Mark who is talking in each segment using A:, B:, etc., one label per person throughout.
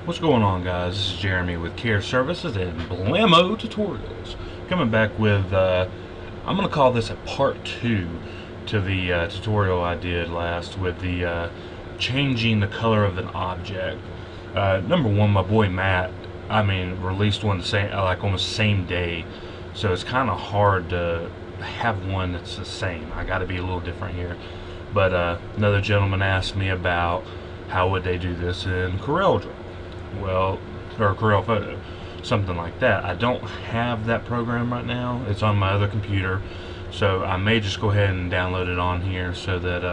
A: What's going on, guys? This is Jeremy with Care Services and Blammo Tutorials. Coming back with, I'm going to call this a part 2 to the tutorial I did last with the changing the color of an object. Number one, my boy Matt, released one the same, like almost the same day, so it's kind of hard to have one that's the same. I got to be a little different here. But another gentleman asked me about how would they do this in CorelDRAW. Well, or Corel Photo, something like that. I don't have that program right now. It's on my other computer, so I may just go ahead and download it on here so that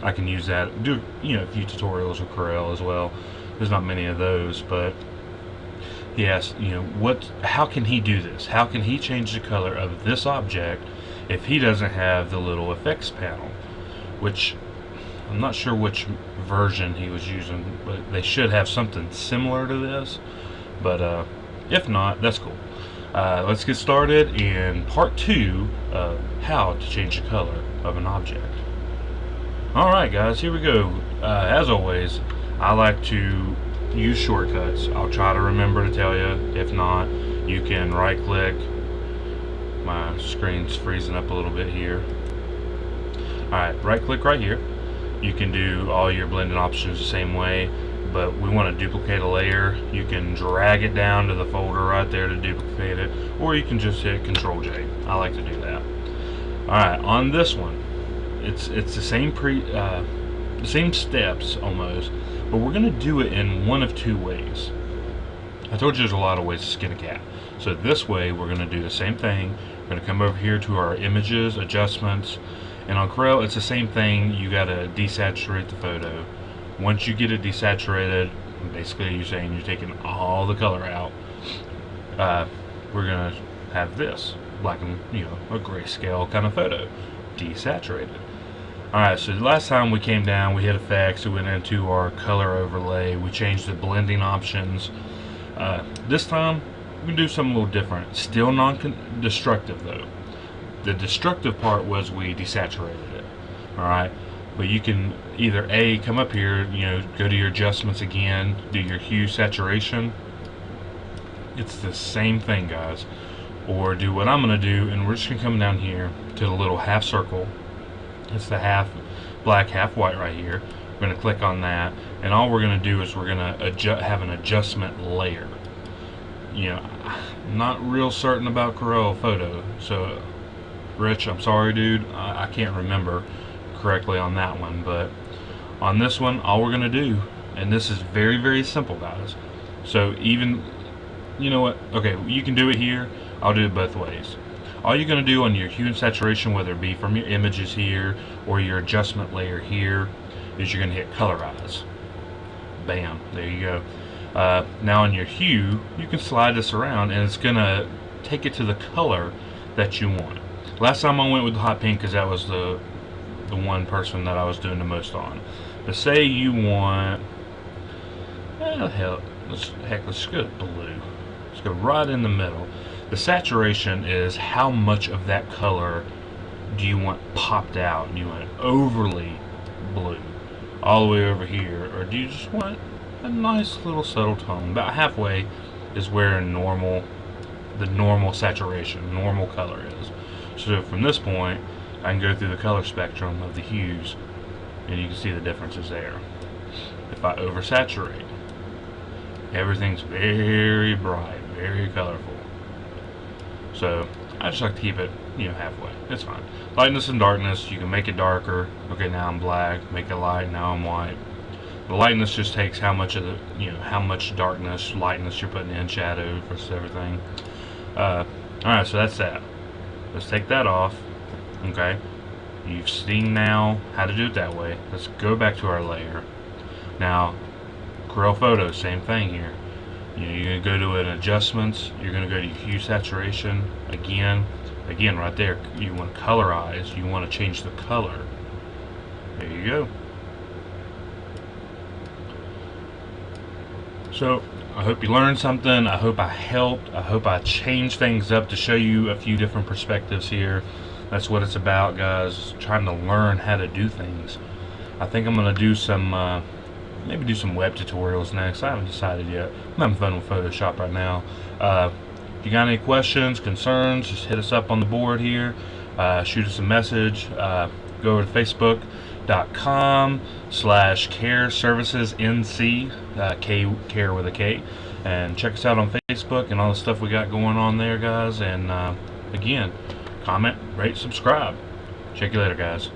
A: I can use that. Do a few tutorials with Corel as well. There's not many of those, but he asked, how can he do this? How can he change the color of this object if he doesn't have the little effects panel? Which I'm not sure which version he was using, but they should have something similar to this. But if not, that's cool. Let's get started in part 2 of how to change the color of an object. Alright guys, here we go. As always, I like to use shortcuts. I'll try to remember to tell you. If not, you can right click. My screen's freezing up a little bit here. Alright, right click right here. You can do all your blending options the same way, but we want to duplicate a layer. You can drag it down to the folder right there to duplicate it, or you can just hit Control J. I like to do that. Alright, on this one, it's the same steps almost, but we're going to do it in one of two ways. I told you there's a lot of ways to skin a cat. So this way, we're going to do the same thing. We're going to come over here to our images, adjustments, and on Corel, it's the same thing. You got to desaturate the photo. Once you get it desaturated, basically you're saying you're taking all the color out. We're going to have this black and a grayscale kind of photo, desaturated. Alright, so the last time we came down, we hit effects, we went into our color overlay, we changed the blending options. This time, we're going to do something a little different. Still non-destructive though. The destructive part was we desaturated it. Alright, but you can either come up here, go to your adjustments again, do your hue saturation. It's the same thing, guys. Or do what I'm going to do, and we're just going to come down here to the little half circle. It's the half black, half white right here. We're going to click on that, and all we're going to do is we're going to have an adjustment layer. I'm not real certain about Corel Photo, so Rich, I'm sorry dude, I can't remember correctly on that one, but on this one, all we're going to do, and this is very, very simple, guys. So even, okay, you can do it here, I'll do it both ways. All you're going to do on your hue and saturation, whether it be from your images here or your adjustment layer here, is you're going to hit colorize. Bam, there you go. Now on your hue, you can slide this around and it's going to take it to the color that you want. Last time I went with hot pink because that was the one person that I was doing the most on. But say you want, let's go blue. Let's go right in the middle. The saturation is how much of that color do you want popped out? Do you want it overly blue, all the way over here, or do you just want a nice little subtle tone? About halfway is where the normal saturation, normal color is. So from this point, I can go through the color spectrum of the hues, and you can see the differences there. If I oversaturate, everything's very bright, very colorful. So I just like to keep it, halfway. It's fine. Lightness and darkness, you can make it darker. Okay, now I'm black. Make it light. Now I'm white. The lightness just takes how much of the, how much darkness, lightness you're putting in, shadow versus everything. Alright, so that's that. Let's take that off. Okay, you've seen now how to do it that way. Let's go back to our layer. Now, Corel Photo, same thing here. You're going to go to an adjustments. You're going to go to hue saturation again. Again, right there, you want to colorize. You want to change the color. There you go. So I hope you learned something. I hope I helped. I hope I changed things up to show you a few different perspectives here. That's what it's about, guys. Trying to learn how to do things. I think I'm going to do some maybe do some web tutorials next. I haven't decided yet. I'm having fun with Photoshop right now. If you got any questions, concerns, just hit us up on the board here. Shoot us a message. Go over to facebook.com/careservicesnc, care with a K, and check us out on Facebook and all the stuff we got going on there, guys. And again, comment, rate, subscribe. Check you later, guys.